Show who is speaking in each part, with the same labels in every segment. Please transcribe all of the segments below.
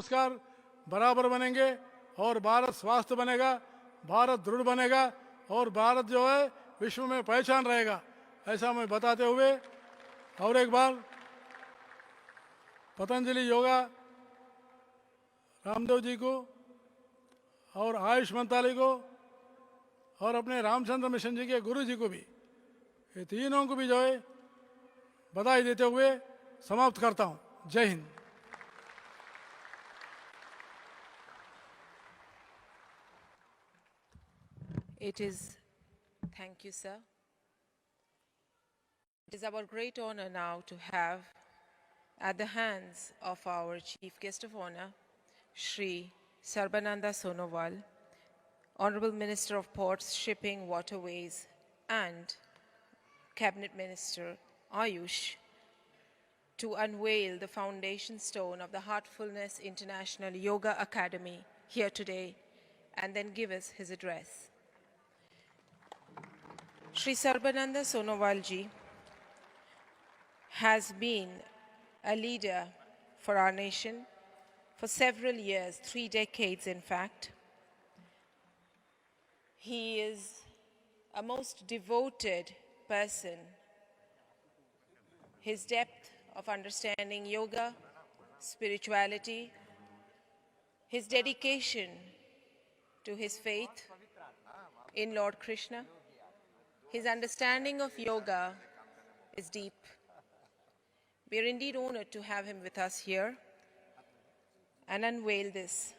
Speaker 1: संस्कार बराबर बनेंगे और भारत स्वस्थ बनेगा, भारत दृढ़ बनेगा और भारत जो है विश्व में पहचान रहेगा, ऐसा मैं बताते हुए और एक बार पतंजलि योगा रामदेव जी को और आयुष मंत्रालय को और अपने रामचंद्र मिशन जी के गुरु जी को भी, ये तीनों को भी जो है बधाई देते हुए समाप्त करता हूं। जय Hind.
Speaker 2: Thank you, sir. It is our great honor now to have, at the hands of our Chief Guest of Honor, Shri Sarbananda Sonowal, Honorable Minister of Ports, Shipping, Waterways, and Cabinet Minister Ayush, to unveil the foundation stone of the Heartfulness International Yoga Academy here today, and then give us his address. Shri Sarbananda Sonowal ji has been a leader for our nation for several years, 3 decades in fact. He is a most devoted person. His depth of understanding yoga, spirituality, his dedication to his faith in Lord Krishna, his understanding of yoga is deep. We are indeed honored to have him with us here and unveil this.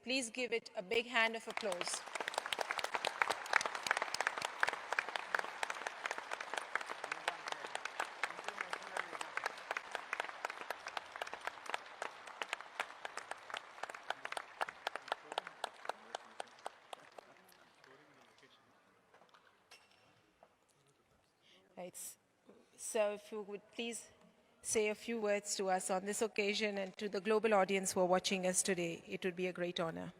Speaker 2: Please give it a big hand of applause. Right. So if you would please say a few words to us on this occasion and to the global audience who are watching us today, it would be a great honor.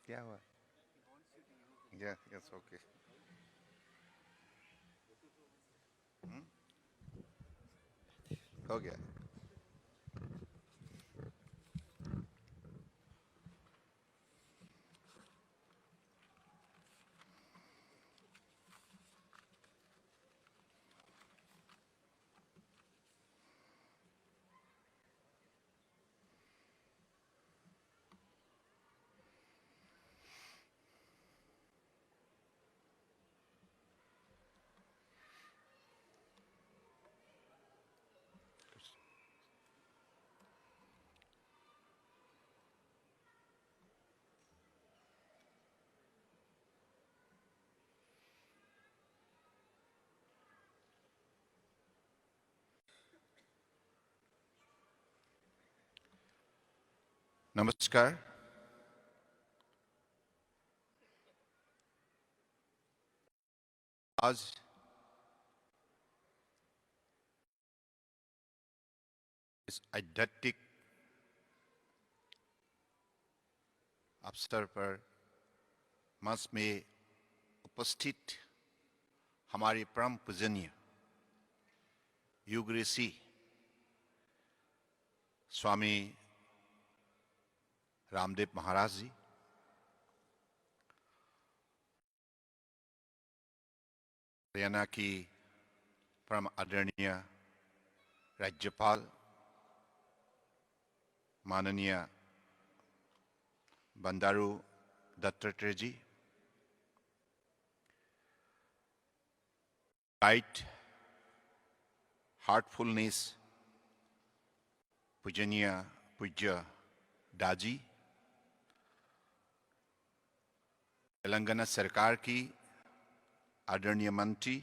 Speaker 3: क्या हुआ? Yeah, it's okay. हो गया. नमस्कार. आज इस आध्यात्मिक अवसर पर मंच में उपस्थित हमारे परम पूजनीय योग ऋषि स्वामी रामदेव महाराज जी, हरियाणा की परम आदरणीय राज्यपाल माननीय बंडारू दत्तात्रेय जी, राइट हार्टफुलनेस पूजनीय पूज्य डाजी, तेलंगाना सरकार की आदरणीय मंत्री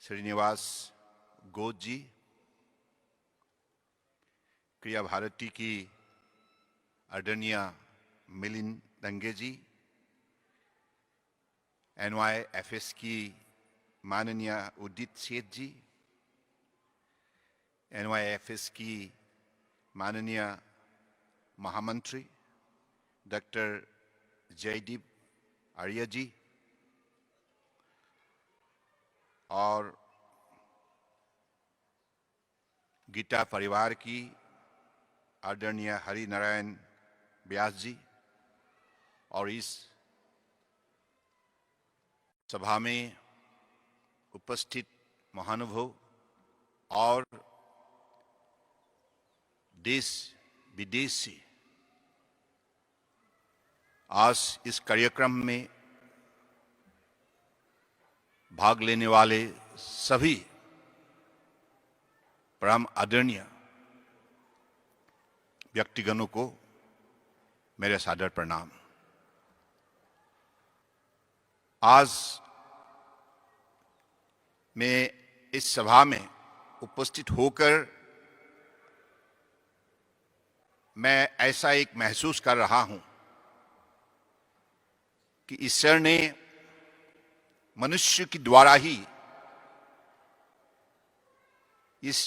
Speaker 3: श्रीनिवास गौड़ जी, क्रिया भारती की आदरणीय मिलिंद दंगे जी, NYFS की माननीय उदित सेठ जी, NYFS की माननीय महामंत्री डॉक्टर जयदीप आर्य जी, और गीता परिवार की आदरणीय हरि नारायण व्यास जी, और इस सभा में उपस्थित महानुभाव और देश विदेश से आज इस कार्यक्रम में भाग लेने वाले सभी परम आदरणीय व्यक्तिगणों को मेरे सादर प्रणाम। आज मैं इस सभा में उपस्थित होकर मैं ऐसा एक महसूस कर रहा हूं कि ईश्वर ने मनुष्य के द्वारा ही इस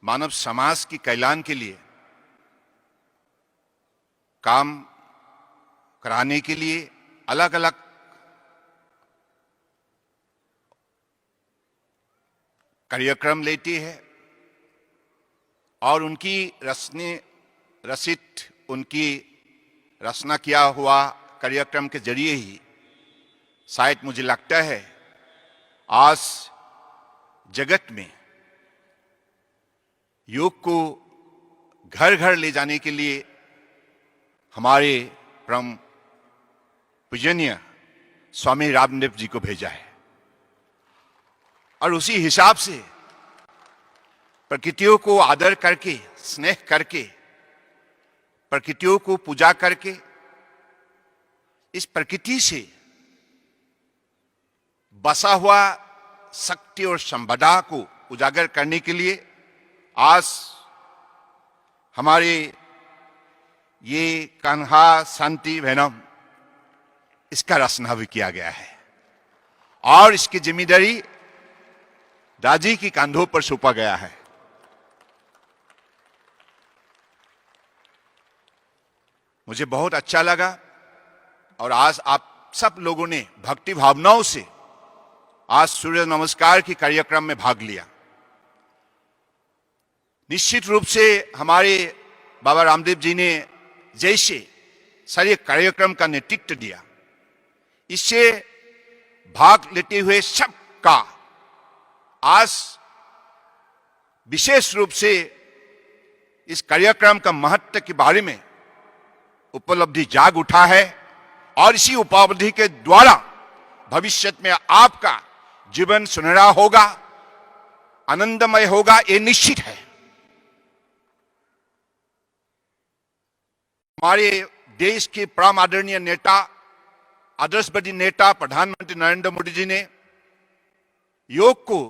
Speaker 3: मानव समाज की कल्याण के लिए काम कराने के लिए अलग अलग कार्यक्रम लेती है, और उनकी उनकी रचना किया हुआ कार्यक्रम के जरिए ही शायद मुझे लगता है आज जगत में योग को घर घर ले जाने के लिए हमारे परम पूजनीय स्वामी रामदेव जी को भेजा है, और उसी हिसाब से प्रकृतियों को आदर करके, स्नेह करके, प्रकृतियों को पूजा करके, इस प्रकृति से बसा हुआ शक्ति और संपदा को उजागर करने के लिए आज हमारे ये कान्हा शांति वैनम इसका रचना भी किया गया है, और इसकी जिम्मेदारी दादी की कंधों पर सौंपा गया है। मुझे बहुत अच्छा लगा, और आज आप सब लोगों ने भक्ति भावनाओं से आज सूर्य नमस्कार की कार्यक्रम में भाग लिया। निश्चित रूप से हमारे बाबा रामदेव जी ने जैसे सारे कार्यक्रम का नेतृत्व दिया, इससे भाग लेते हुए सबका आज विशेष रूप से इस कार्यक्रम का महत्व के बारे में उपलब्धि जाग उठा है, और इसी उपलब्धि के द्वारा भविष्य में आपका जीवन सुनहरा होगा, आनंदमय होगा, ये निश्चित है। हमारे देश के परम आदरणीय नेता, आदर्शवादी नेता प्रधानमंत्री नरेंद्र मोदी जी ने योग को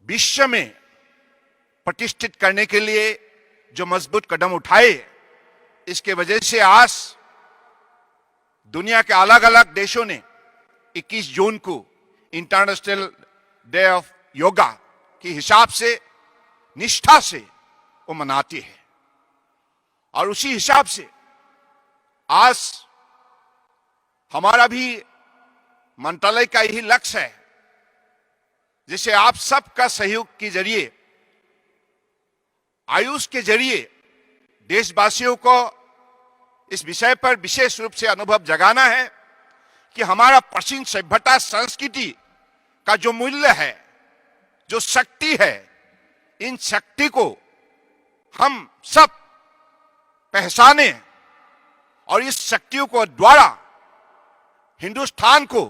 Speaker 3: विश्व में प्रतिष्ठित करने के लिए जो मजबूत कदम उठाए, इसके वजह से आज दुनिया के अलग अलग देशों ने 21 जून को इंटरनेशनल डे ऑफ योगा के हिसाब से निष्ठा से वो मनाती है, और उसी हिसाब से आज हमारा भी मंत्रालय का यही लक्ष्य है, जिसे आप सबका सहयोग के जरिए, आयुष के जरिए देशवासियों को इस विषय पर विशेष रूप से अनुभव जगाना है कि हमारा प्राचीन सभ्यता संस्कृति का जो मूल्य है, जो शक्ति है, इन शक्ति को हम सब पहचाने, और इस शक्तियों को द्वारा हिंदुस्तान को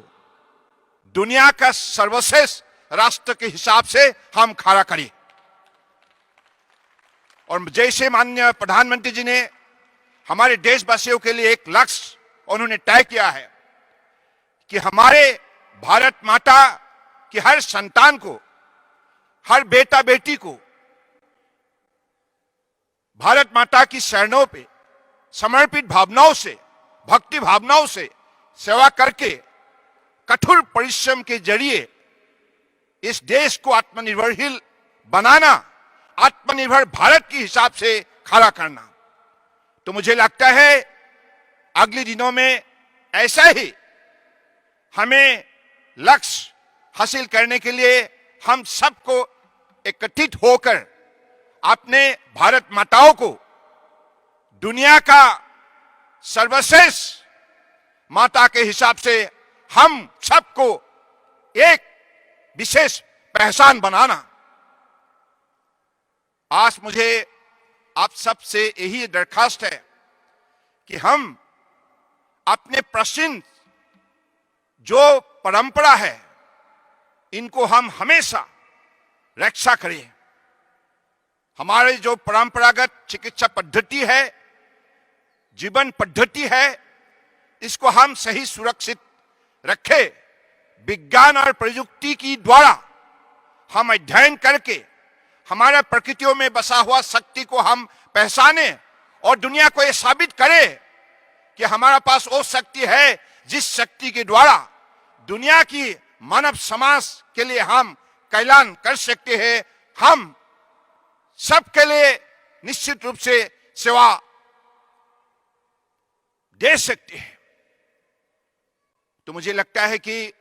Speaker 3: दुनिया का सर्वश्रेष्ठ राष्ट्र के हिसाब से हम खड़ा करें। और जैसे माननीय प्रधानमंत्री जी ने हमारे देशवासियों के लिए एक लक्ष्य उन्होंने तय किया है कि हमारे भारत माता की हर संतान को, हर बेटा बेटी को भारत माता की शरणों पे समर्पित भावनाओं से, भक्ति भावनाओं से सेवा करके कठोर परिश्रम के जरिए इस देश को आत्मनिर्भरशील बनाना, आत्मनिर्भर भारत के हिसाब से खड़ा करना। तो मुझे लगता है अगले दिनों में ऐसा ही हमें लक्ष्य हासिल करने के लिए हम सबको एकत्रित होकर अपने भारत माताओं को दुनिया का सर्वश्रेष्ठ माता के हिसाब से हम सबको एक विशेष पहचान बनाना। आज मुझे आप सबसे यही दरखास्त है कि हम अपने प्राचीन जो परंपरा है इनको हम हमेशा रक्षा करें। हमारे जो परंपरागत चिकित्सा पद्धति है, जीवन पद्धति है, इसको हम सही सुरक्षित रखें। विज्ञान और प्रयुक्ति की द्वारा हम अध्ययन करके हमारे प्रकृतियों में बसा हुआ शक्ति को हम पहचाने और दुनिया को यह साबित करें कि हमारे पास वो शक्ति है जिस शक्ति के द्वारा दुनिया की मानव समाज के लिए हम कल्याण कर सकते हैं, हम सबके लिए निश्चित रूप से सेवा दे सकते हैं। तो मुझे लगता है कि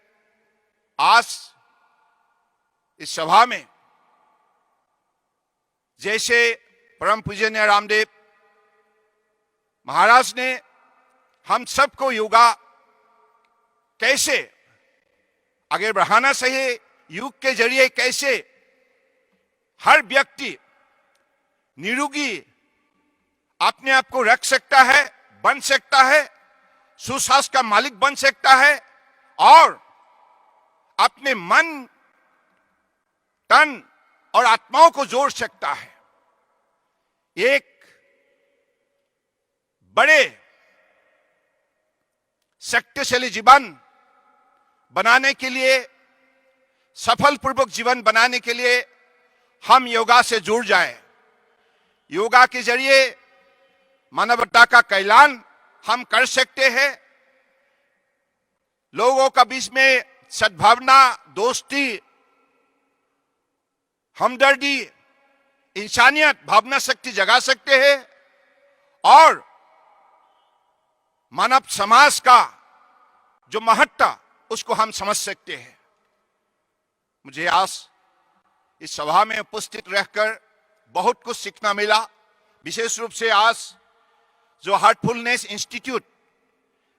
Speaker 3: आज इस सभा में जैसे परम पूजनीय रामदेव महाराज ने हम सबको योगा कैसे आगे बढ़ाना चाहिए, योग के जरिए कैसे हर व्यक्ति निरोगी अपने आप को रख सकता है, बन सकता है, सुस्वास्थ्य का मालिक बन सकता है और अपने मन, तन और आत्माओं को जोड़ सकता है। एक बड़े शक्तिशाली जीवन बनाने के लिए, सफल पूर्वक जीवन बनाने के लिए हम योगा से जुड़ जाए। योगा के जरिए मानवता का कल्याण हम कर सकते हैं। लोगों का बीच में सद्भावना, दोस्ती, हमदर्दी, इंसानियत भावना शक्ति जगा सकते हैं और मानव समाज का जो महत्ता उसको हम समझ सकते हैं। मुझे आज इस सभा में उपस्थित रहकर बहुत कुछ सीखना मिला। विशेष रूप से आज जो हार्टफुलनेस इंस्टीट्यूट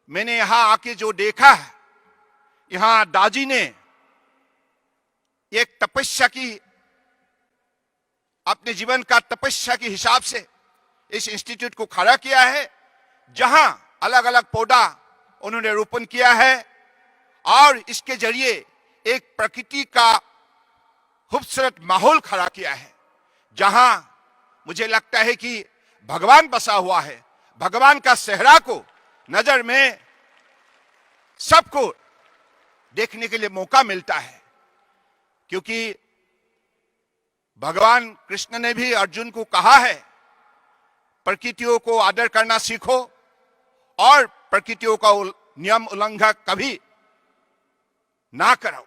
Speaker 3: मैंने यहां आके जो देखा है, यहां दाजी ने एक तपस्या की, अपने जीवन का तपस्या के हिसाब से इस इंस्टीट्यूट को खड़ा किया है, जहां अलग अलग पौधा उन्होंने रोपण किया है और इसके जरिए एक प्रकृति का खूबसूरत माहौल खड़ा किया है, जहां मुझे लगता है कि भगवान बसा हुआ है। भगवान का सेहरा को नजर में सबको देखने के लिए मौका मिलता है, क्योंकि भगवान कृष्ण ने भी अर्जुन को कहा है प्रकृतियों को आदर करना सीखो और प्रकृतियों का नियम उल्लंघन कभी ना करो।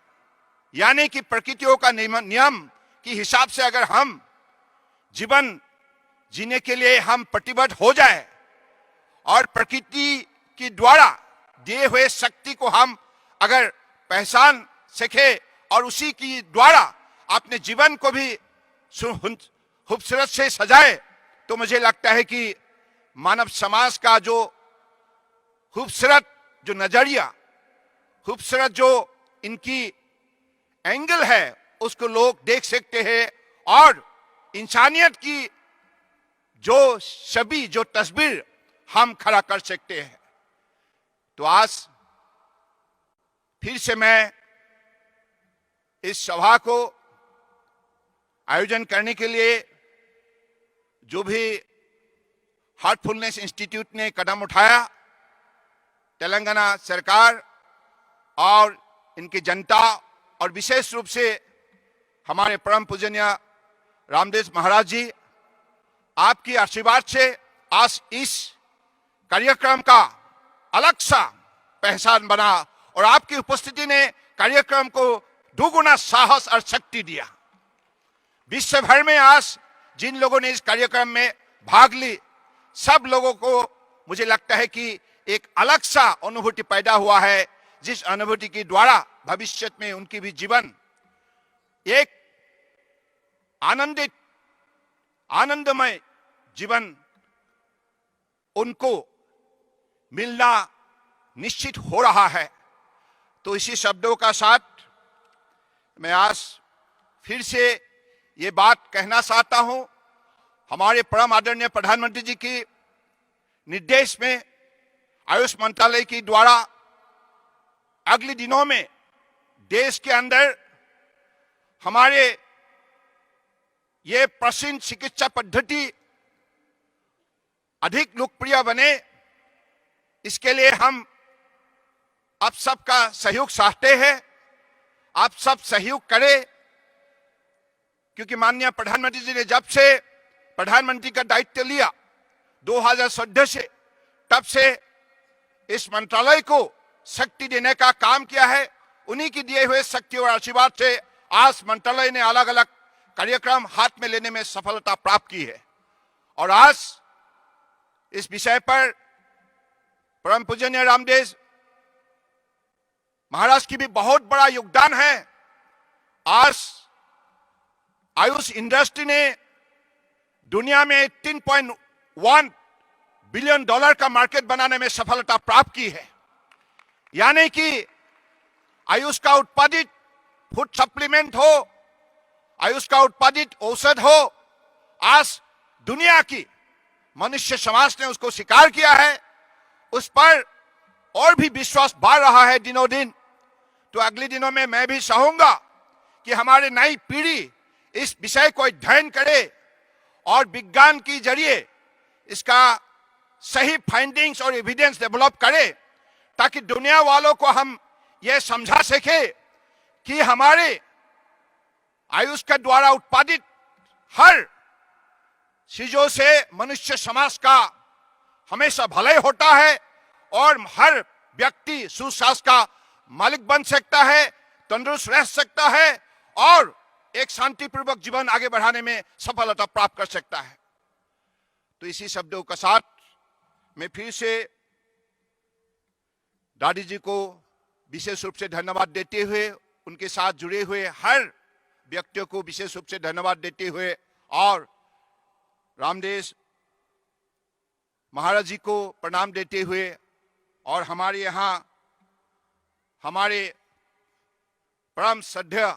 Speaker 3: यानी कि प्रकृतियों का नियम के हिसाब से अगर हम जीवन जीने के लिए हम प्रतिबद्ध हो जाए और प्रकृति के द्वारा दिए हुए शक्ति को हम अगर पहचान सके और उसी की द्वारा अपने जीवन को भी खूबसूरत से सजाए, तो मुझे लगता है कि मानव समाज का जो खूबसूरत जो नजरिया, खूबसूरत जो इनकी एंगल है, उसको लोग देख सकते हैं और इंसानियत की जो छवि, जो तस्वीर हम खड़ा कर सकते हैं। तो आज फिर से मैं इस सभा को आयोजन करने के लिए जो भी हार्टफुलनेस इंस्टीट्यूट ने कदम उठाया, तेलंगाना सरकार और इनकी जनता और विशेष रूप से हमारे परम पूजनीय रामदेव महाराज जी, आपकी आशीर्वाद से आज इस कार्यक्रम का अलग सा पहचान बना और आपकी उपस्थिति ने कार्यक्रम को दुगुना साहस और शक्ति दिया। विश्व भर में आज जिन लोगों ने इस कार्यक्रम में भाग ली, सब लोगों को मुझे लगता है कि एक अलग सा अनुभूति पैदा हुआ है, जिस अनुभूति के द्वारा भविष्य में उनकी भी जीवन एक आनंदमय जीवन उनको मिलना निश्चित हो रहा है। तो इसी शब्दों का साथ मैं आज फिर से ये बात कहना चाहता हूं, हमारे परम आदरणीय प्रधानमंत्री जी की निर्देश में आयुष मंत्रालय के द्वारा अगले दिनों में देश के अंदर हमारे ये प्राचीन चिकित्सा पद्धति अधिक लोकप्रिय बने, इसके लिए हम आप सबका सहयोग चाहते हैं। आप सब सहयोग करें, क्योंकि माननीय प्रधानमंत्री जी ने जब से प्रधानमंत्री का दायित्व लिया 2014 से, तब से इस मंत्रालय को शक्ति देने का काम किया है। उन्हीं की दिए हुए शक्ति और आशीर्वाद से आज मंत्रालय ने अलग अलग कार्यक्रम हाथ में लेने में सफलता प्राप्त की है। और आज इस विषय पर परम पूजनीय रामदेव महाराज की भी बहुत बड़ा योगदान है। आज आयुष इंडस्ट्री ने दुनिया में 3.1 बिलियन डॉलर का मार्केट बनाने में सफलता प्राप्त की है। यानी कि आयुष का उत्पादित फूड सप्लीमेंट हो, आयुष का उत्पादित औषध हो, आज दुनिया की मनुष्य समाज ने उसको स्वीकार किया है, उस पर और भी विश्वास बढ़ रहा है दिनों दिन। तो अगले दिनों में मैं भी चाहूंगा कि हमारे नई पीढ़ी इस विषय को अध्ययन करे और विज्ञान के जरिए इसका सही फाइंडिंग्स और एविडेंस डेवलप करे, ताकि दुनिया वालों को हम यह समझा सके कि हमारे आयुष के द्वारा उत्पादित हर चीजों से मनुष्य समाज का हमेशा भलाई होता है और हर व्यक्ति सुस्वास्थ्य का मालिक बन सकता है, तंदुरुस्त रह सकता है और एक शांतिपूर्वक जीवन आगे बढ़ाने में सफलता प्राप्त कर सकता है। तो इसी शब्दों के साथ मैं फिर से दादी जी को विशेष रूप से धन्यवाद देते हुए, उनके साथ जुड़े हुए हर व्यक्तियों को विशेष रूप से धन्यवाद देते हुए और रामदेव महाराज जी को प्रणाम देते हुए और हमारे यहाँ हमारे परम श्रद्धेय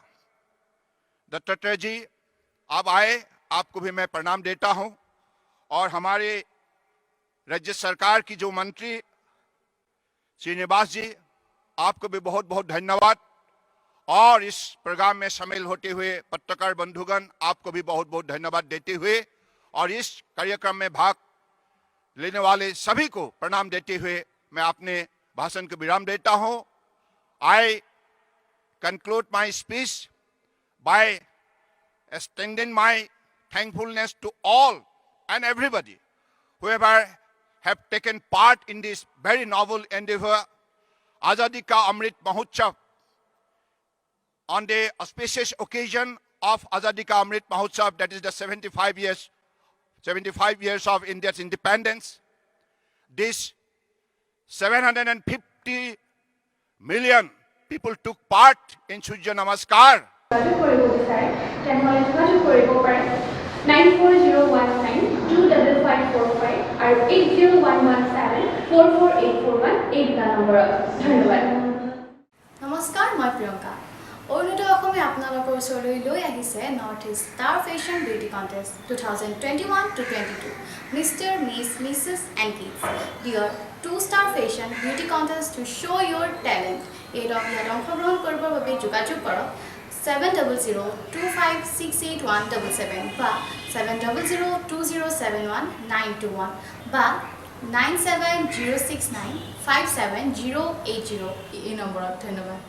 Speaker 3: दत्तात्रेय जी आप आए, आपको भी मैं प्रणाम देता हूं। और हमारे राज्य सरकार की जो मंत्री श्रीनिवास जी, आपको भी बहुत बहुत धन्यवाद। और इस प्रोग्राम में शामिल होते हुए पत्रकार बंधुगण, आपको भी बहुत बहुत धन्यवाद देते हुए और इस कार्यक्रम में भाग लेने वाले सभी को प्रणाम देते हुए मैं अपने भाषण को विराम देता हूं। I conclude my speech by extending my thankfulness to all and everybody whoever have taken part in this very novel endeavor, Azadi Ka Amrit Mahotsav, on the auspicious occasion of Azadi Ka Amrit Mahotsav, that is the 75 years of India's independence. This 750 million people took part in Surya Namaskar.
Speaker 4: 9401925545 और 8011744841 নমস্কাৰ, মই প্ৰিয়ংকা। অৰুণোদয় অসমে আপোনালোকৰ ওচৰলৈ লৈ আহিছে North East star fashion beauty contest 2021-22 Mr. Miss, Mrs. and Kids. Dear, 2-star fashion beauty contest to show your talent. এই ইয়াত অংশগ্ৰহণ কৰিবৰ বাবে যোগাযোগ কৰক 7002568177 বা 7002071921 বা 9706957080 এই নম্বৰত। ধন্যবাদ।